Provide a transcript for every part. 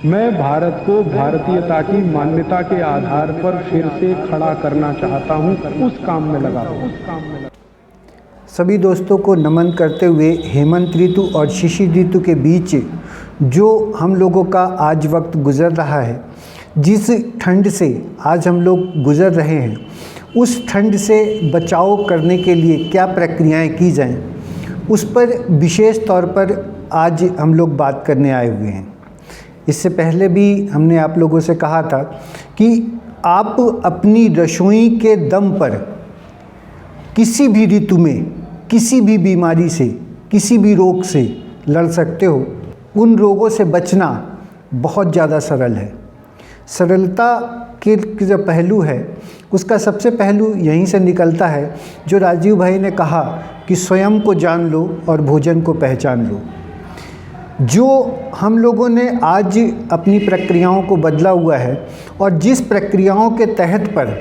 मैं भारत को भारतीयता की मान्यता के आधार पर फिर से खड़ा करना चाहता हूं, उस काम में लगा हूं। सभी दोस्तों को नमन करते हुए हेमंत ऋतु और शिशिर ऋतु के बीच जो हम लोगों का आज वक्त गुजर रहा है, जिस ठंड से आज हम लोग गुजर रहे हैं, उस ठंड से बचाव करने के लिए क्या प्रक्रियाएं की जाएं, उस पर विशेष तौर पर आज हम लोग बात करने आए हुए हैं। इससे पहले भी हमने आप लोगों से कहा था कि आप अपनी रसोई के दम पर किसी भी ऋतु में किसी भी बीमारी से, किसी भी रोग से लड़ सकते हो। उन रोगों से बचना बहुत ज़्यादा सरल है। सरलता के जो पहलू है, उसका सबसे पहलू यहीं से निकलता है जो राजीव भाई ने कहा कि स्वयं को जान लो और भोजन को पहचान लो। जो हम लोगों ने आज अपनी प्रक्रियाओं को बदला हुआ है और जिस प्रक्रियाओं के तहत पर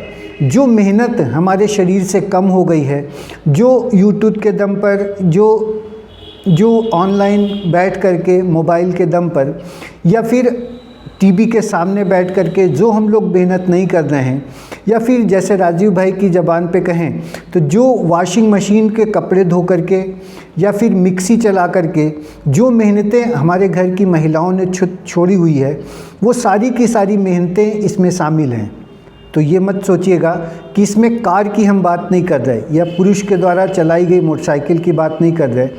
जो मेहनत हमारे शरीर से कम हो गई है, जो यूट्यूब के दम पर, जो ऑनलाइन बैठ करके मोबाइल के दम पर या फिर टीवी के सामने बैठ करके जो हम लोग मेहनत नहीं कर रहे हैं, या फिर जैसे राजीव भाई की ज़बान पे कहें तो जो वॉशिंग मशीन के कपड़े धो करके या फिर मिक्सी चला करके जो मेहनतें हमारे घर की महिलाओं ने छोड़ी हुई है, वो सारी की सारी मेहनतें इसमें शामिल हैं। तो ये मत सोचिएगा कि इसमें कार की हम बात नहीं कर रहे या पुरुष के द्वारा चलाई गई मोटरसाइकिल की बात नहीं कर रहे।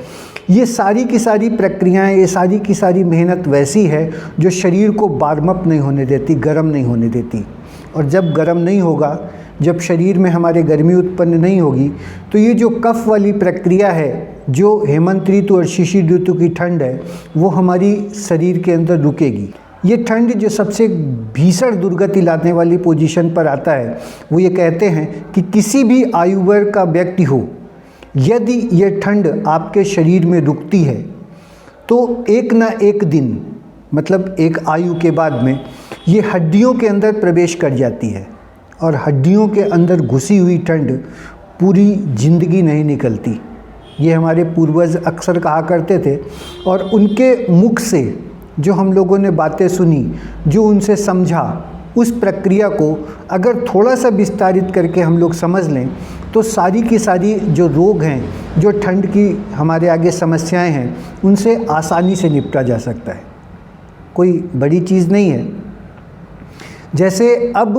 ये सारी की सारी प्रक्रियाएं, ये सारी की सारी मेहनत वैसी है जो शरीर को वार्म अप नहीं होने देती, गर्म नहीं होने देती। और जब गर्म नहीं होगा, जब शरीर में हमारे गर्मी उत्पन्न नहीं होगी, तो ये जो कफ वाली प्रक्रिया है, जो हेमंत ऋतु और शिशिर ऋतु की ठंड है, वो हमारी शरीर के अंदर रुकेगी। ये ठंड जो सबसे भीषण दुर्गति लाने वाली पोजीशन पर आता है, वो ये कहते हैं कि किसी भी आयु वर्ग का व्यक्ति हो, यदि ये ठंड आपके शरीर में रुकती है तो एक ना एक दिन, मतलब एक आयु के बाद में, ये हड्डियों के अंदर प्रवेश कर जाती है और हड्डियों के अंदर घुसी हुई ठंड पूरी ज़िंदगी नहीं निकलती। ये हमारे पूर्वज अक्सर कहा करते थे और उनके मुख से जो हम लोगों ने बातें सुनी, जो उनसे समझा, उस प्रक्रिया को अगर थोड़ा सा विस्तारित करके हम लोग समझ लें तो सारी की सारी जो रोग हैं, जो ठंड की हमारे आगे समस्याएं हैं, उनसे आसानी से निपटा जा सकता है। कोई बड़ी चीज़ नहीं है। जैसे अब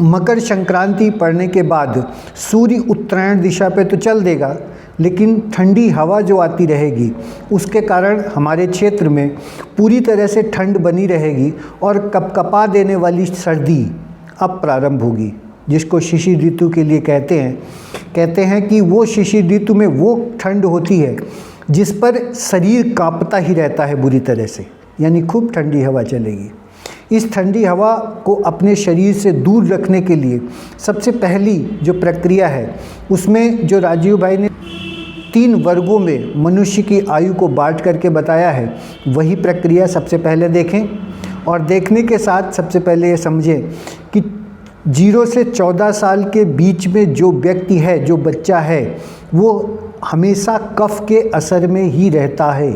मकर संक्रांति पड़ने के बाद सूर्य उत्तरायण दिशा पे तो चल देगा, लेकिन ठंडी हवा जो आती रहेगी उसके कारण हमारे क्षेत्र में पूरी तरह से ठंड बनी रहेगी और कपकपा देने वाली सर्दी अब प्रारंभ होगी, जिसको शिशिर ऋतु के लिए कहते हैं कि वो शिशिर ऋतु में वो ठंड होती है जिस पर शरीर कांपता ही रहता है बुरी तरह से, यानी खूब ठंडी हवा चलेगी। इस ठंडी हवा को अपने शरीर से दूर रखने के लिए सबसे पहली जो प्रक्रिया है, उसमें जो राजीव भाई ने 3 वर्गों में मनुष्य की आयु को बांट करके बताया है, वही प्रक्रिया सबसे पहले देखें। और देखने के साथ सबसे पहले ये समझें कि 0 से 14 साल के बीच में जो व्यक्ति है, जो बच्चा है, वो हमेशा कफ के असर में ही रहता है।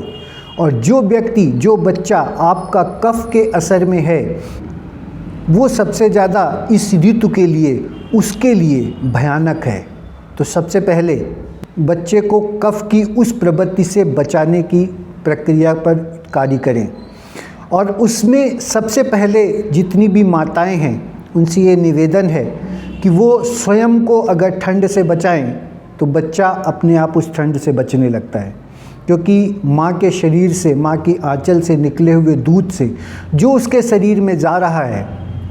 और जो व्यक्ति, जो बच्चा आपका कफ के असर में है, वो सबसे ज़्यादा इस ऋतु के लिए, उसके लिए भयानक है। तो सबसे पहले बच्चे को कफ की उस प्रवृत्ति से बचाने की प्रक्रिया पर कार्य करें। और उसमें सबसे पहले जितनी भी माताएं हैं, उनसे ये निवेदन है कि वो स्वयं को अगर ठंड से बचाएं तो बच्चा अपने आप उस ठंड से बचने लगता है। क्योंकि माँ के शरीर से, माँ की आंचल से निकले हुए दूध से जो उसके शरीर में जा रहा है,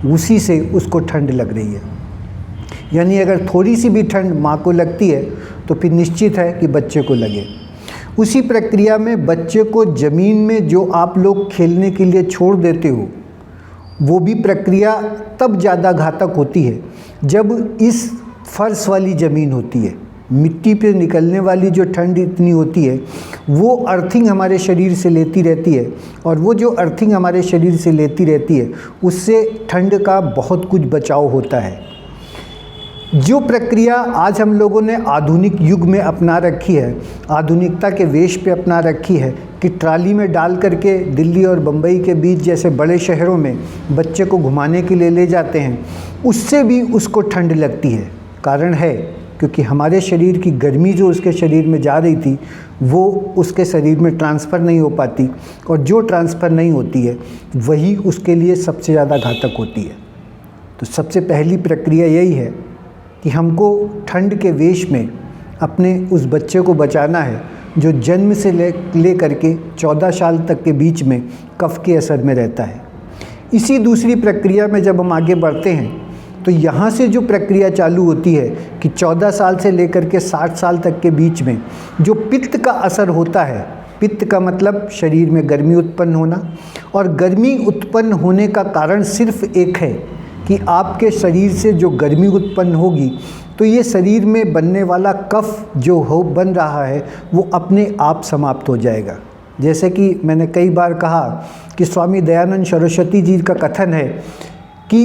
उसी से उसको ठंड लग रही है। यानी अगर थोड़ी सी भी ठंड माँ को लगती है तो फिर निश्चित है कि बच्चे को लगे। उसी प्रक्रिया में बच्चे को ज़मीन में जो आप लोग खेलने के लिए छोड़ देते हो, वो भी प्रक्रिया तब ज़्यादा घातक होती है जब इस फर्श वाली ज़मीन होती है। मिट्टी पे निकलने वाली जो ठंड इतनी होती है, वो अर्थिंग हमारे शरीर से लेती रहती है, और वो जो अर्थिंग हमारे शरीर से लेती रहती है, उससे ठंड का बहुत कुछ बचाव होता है। जो प्रक्रिया आज हम लोगों ने आधुनिक युग में अपना रखी है, आधुनिकता के वेश पे अपना रखी है कि ट्राली में डाल करके दिल्ली और बम्बई के बीच जैसे बड़े शहरों में बच्चे को घुमाने के लिए ले जाते हैं, उससे भी उसको ठंड लगती है। कारण है क्योंकि हमारे शरीर की गर्मी जो उसके शरीर में जा रही थी वो उसके शरीर में ट्रांसफ़र नहीं हो पाती, और जो ट्रांसफ़र नहीं होती है वही उसके लिए सबसे ज़्यादा घातक होती है। तो सबसे पहली प्रक्रिया यही है कि हमको ठंड के वेश में अपने उस बच्चे को बचाना है जो जन्म से ले करके 14 साल तक के बीच में कफ के असर में रहता है। इसी दूसरी प्रक्रिया में जब हम आगे बढ़ते हैं तो यहाँ से जो प्रक्रिया चालू होती है कि 14 साल से लेकर के 60 साल तक के बीच में जो पित्त का असर होता है, पित्त का मतलब शरीर में गर्मी उत्पन्न होना, और गर्मी उत्पन्न होने का कारण सिर्फ एक है कि आपके शरीर से जो गर्मी उत्पन्न होगी तो ये शरीर में बनने वाला कफ जो बन रहा है वो अपने आप समाप्त हो जाएगा। जैसे कि मैंने कई बार कहा कि स्वामी दयानंद सरस्वती जी का कथन है कि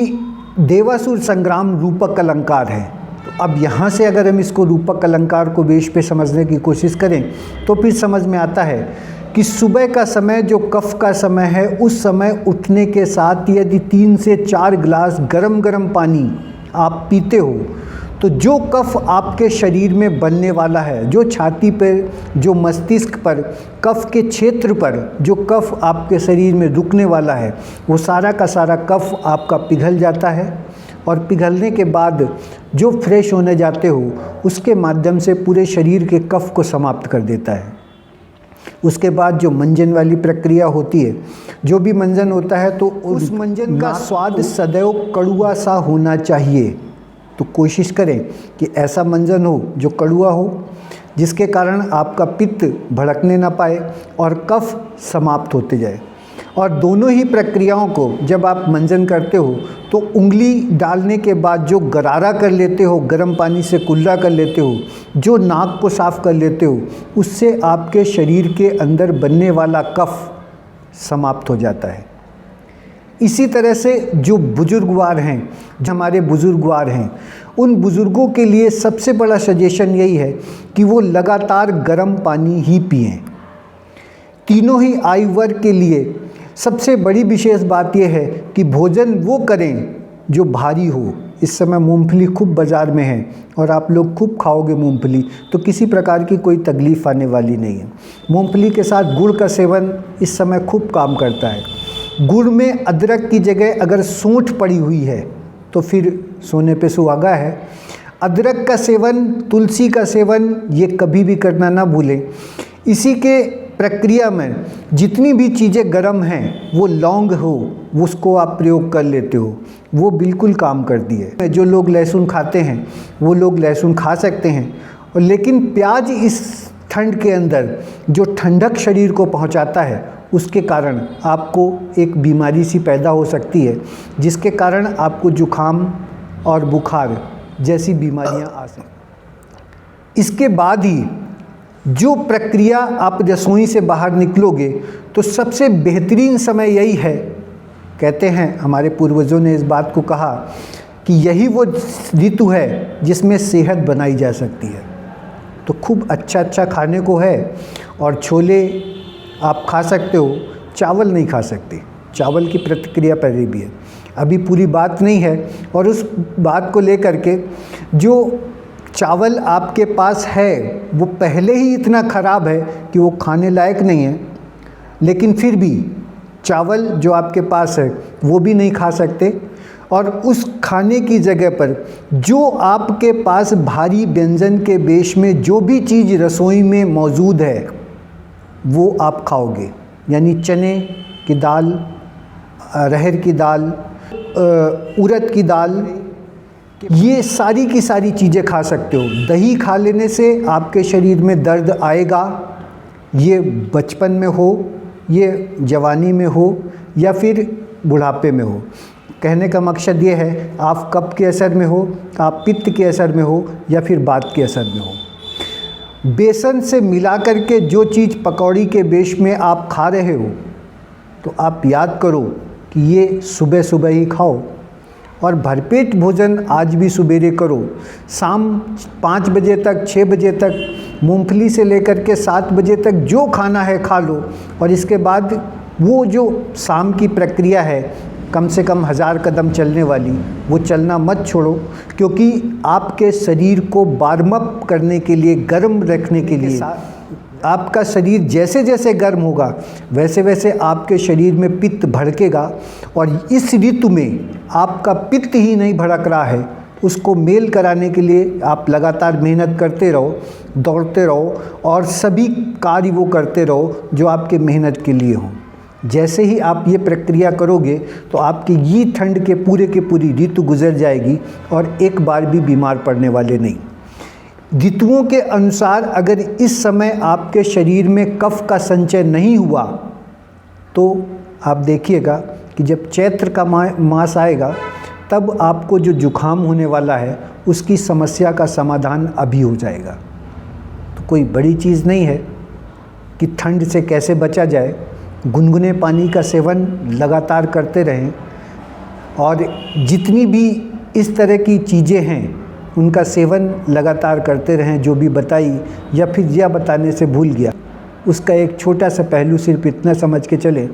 देवासुर संग्राम रूपक अलंकार है। तो अब यहाँ से अगर हम इसको रूपक अलंकार को वेश पे समझने की कोशिश करें तो फिर समझ में आता है कि सुबह का समय जो कफ का समय है, उस समय उठने के साथ यदि 3 से 4 गिलास गरम गरम पानी आप पीते हो तो जो कफ आपके शरीर में बनने वाला है, जो छाती पर, जो मस्तिष्क पर, कफ के क्षेत्र पर जो कफ आपके शरीर में रुकने वाला है, वो सारा का सारा कफ आपका पिघल जाता है, और पिघलने के बाद जो फ्रेश होने जाते हो उसके माध्यम से पूरे शरीर के कफ को समाप्त कर देता है। उसके बाद जो मंजन वाली प्रक्रिया होती है, जो भी मंजन होता है तो उस मंजन का स्वाद सदैव कड़वा सा होना चाहिए। तो कोशिश करें कि ऐसा मंजन हो जो कड़वा हो, जिसके कारण आपका पित्त भड़कने ना पाए और कफ समाप्त होते जाए। और दोनों ही प्रक्रियाओं को जब आप मंजन करते हो तो उंगली डालने के बाद जो गरारा कर लेते हो, गर्म पानी से कुल्ला कर लेते हो, जो नाक को साफ़ कर लेते हो, उससे आपके शरीर के अंदर बनने वाला कफ समाप्त हो जाता है। इसी तरह से जो बुजुर्गवार हैं, जो हमारे बुजुर्गवार हैं, उन बुज़ुर्गों के लिए सबसे बड़ा सजेशन यही है कि वो लगातार गर्म पानी ही पिएं। तीनों ही आयु वर्ग के लिए सबसे बड़ी विशेष बात यह है कि भोजन वो करें जो भारी हो। इस समय मूंगफली खूब बाज़ार में है और आप लोग खूब खाओगे मूंगफली, तो किसी प्रकार की कोई तकलीफ़ आने वाली नहीं है। मूंगफली के साथ गुड़ का सेवन इस समय खूब काम करता है। गुड़ में अदरक की जगह अगर सूंठ पड़ी हुई है तो फिर सोने पे सुहागा है। अदरक का सेवन, तुलसी का सेवन ये कभी भी करना ना भूलें। इसी के प्रक्रिया में जितनी भी चीज़ें गर्म हैं, वो लौंग हो उसको आप प्रयोग कर लेते हो, वो बिल्कुल काम करती है। जो लोग लहसुन खाते हैं वो लोग लहसुन खा सकते हैं, और लेकिन प्याज इस ठंड के अंदर जो ठंडक शरीर को पहुंचाता है उसके कारण आपको एक बीमारी सी पैदा हो सकती है, जिसके कारण आपको जुखाम और बुखार जैसी बीमारियां आ सकती। इसके बाद ही जो प्रक्रिया आप रसोई से बाहर निकलोगे तो सबसे बेहतरीन समय यही है। कहते हैं हमारे पूर्वजों ने इस बात को कहा कि यही वो ऋतु है जिसमें सेहत बनाई जा सकती है। तो खूब अच्छा अच्छा खाने को है, और छोले आप खा सकते हो, चावल नहीं खा सकते। चावल की प्रतिक्रिया पहले भी है, अभी पूरी बात नहीं है। और उस बात को लेकर के जो चावल आपके पास है वो पहले ही इतना ख़राब है कि वो खाने लायक नहीं है, लेकिन फिर भी चावल जो आपके पास है वो भी नहीं खा सकते। और उस खाने की जगह पर जो आपके पास भारी व्यंजन के वेश में जो भी चीज़ रसोई में मौजूद है वो आप खाओगे, यानी चने की दाल, अरहर की दाल, उड़द की दाल, ये सारी की सारी चीज़ें खा सकते हो। दही खा लेने से आपके शरीर में दर्द आएगा, ये बचपन में हो, ये जवानी में हो, या फिर बुढ़ापे में हो। कहने का मकसद ये है आप कफ के असर में हो, आप पित्त के असर में हो, या फिर वात के असर में हो। बेसन से मिला करके जो चीज़ पकौड़ी के वेश में आप खा रहे हो, तो आप याद करो कि ये सुबह सुबह ही खाओ, और भरपेट भोजन आज भी सवेरे करो। शाम 5 बजे तक 6 बजे तक मूंगफली से लेकर के 7 बजे तक जो खाना है खा लो, और इसके बाद वो जो शाम की प्रक्रिया है कम से कम 1000 कदम चलने वाली, वो चलना मत छोड़ो, क्योंकि आपके शरीर को वार्म अप करने के लिए, गर्म रखने के लिए, आपका शरीर जैसे जैसे गर्म होगा वैसे वैसे आपके शरीर में पित्त भड़केगा, और इस ऋतु में आपका पित्त ही नहीं भड़क रहा है, उसको मेल कराने के लिए आप लगातार मेहनत करते रहो, दौड़ते रहो और सभी कार्य वो करते रहो जो आपके मेहनत के लिए हों। जैसे ही आप ये प्रक्रिया करोगे तो आपकी ये ठंड के पूरी ऋतु गुजर जाएगी और एक बार भी बीमार पड़ने वाले नहीं। ऋतुओं के अनुसार अगर इस समय आपके शरीर में कफ का संचय नहीं हुआ तो आप देखिएगा कि जब चैत्र का मास आएगा तब आपको जो जुखाम होने वाला है उसकी समस्या का समाधान अभी हो जाएगा। तो कोई बड़ी चीज़ नहीं है कि ठंड से कैसे बचा जाए। गुनगुने पानी का सेवन लगातार करते रहें, और जितनी भी इस तरह की चीज़ें हैं उनका सेवन लगातार करते रहें। जो भी बताई या फिर यह बताने से भूल गया, उसका एक छोटा सा पहलू सिर्फ इतना समझ के चलें,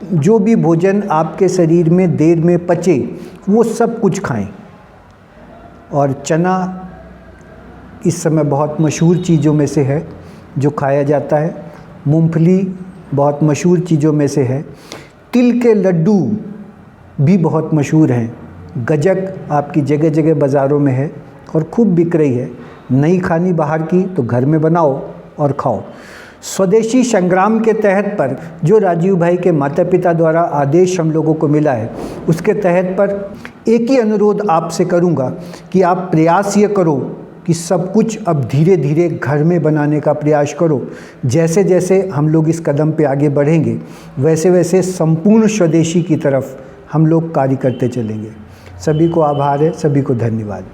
जो भी भोजन आपके शरीर में देर में पचे वो सब कुछ खाएं। और चना इस समय बहुत मशहूर चीज़ों में से है जो खाया जाता है। मूंगफली बहुत मशहूर चीज़ों में से है। तिल के लड्डू भी बहुत मशहूर हैं। गजक आपकी जगह जगह बाज़ारों में है और खूब बिक रही है। नहीं खानी बाहर की तो घर में बनाओ और खाओ। स्वदेशी संग्राम के तहत पर जो राजीव भाई के माता पिता द्वारा आदेश हम लोगों को मिला है, उसके तहत पर एक ही अनुरोध आपसे करूंगा कि आप प्रयास ये करो कि सब कुछ अब धीरे धीरे घर में बनाने का प्रयास करो। जैसे जैसे हम लोग इस कदम पे आगे बढ़ेंगे वैसे वैसे संपूर्ण स्वदेशी की तरफ हम लोग कार्य करते चलेंगे। सभी को आभार है, सभी को धन्यवाद।